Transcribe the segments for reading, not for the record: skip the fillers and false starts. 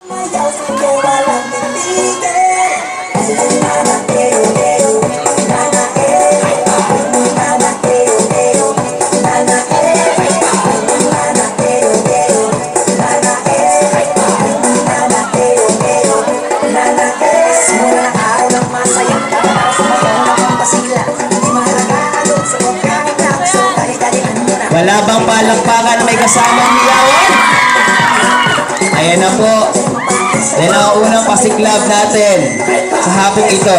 Wala bang palakpakan may kasamang hiyawan? Ayan na po. Yan ang unang pasiklab natin sa hapong ito.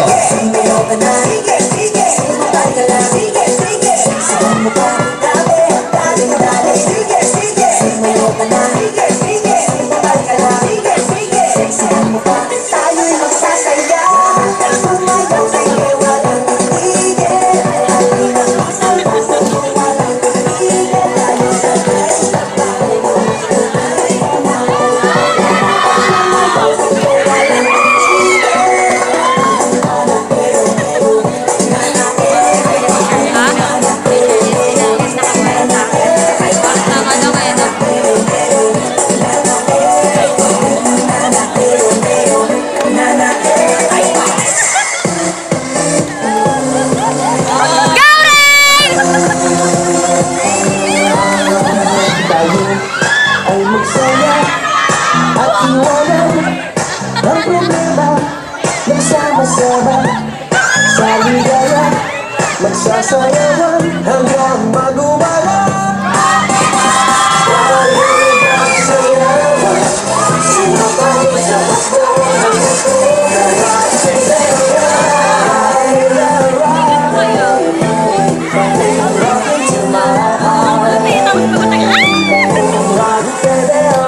Ang problema, magsama-sama sa ligaya, magsasayawan hanggang magumala. Tayo magsayawan, sino tayo sa gusto ng gusto, kaya sinaya. Rock into my heart, rock to their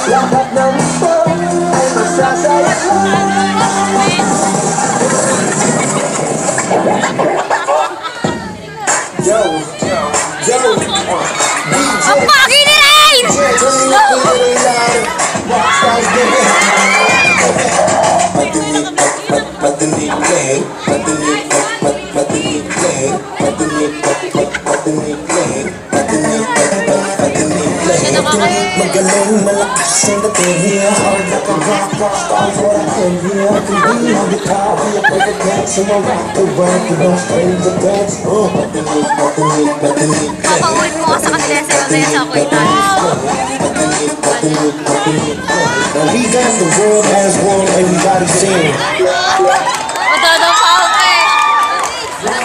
lahat ng ito ay masasaya. Yo, ang pagi ni Rain! Magaling, malakas ang dating here. Hard like a rock, stars what I can hear. I can be on guitar, be a perfect dance. And I rock the world, you don't strange to dance. Napauwi mo ka sa kanila sa kanila sa kuitan. We got the world as one, everybody sing.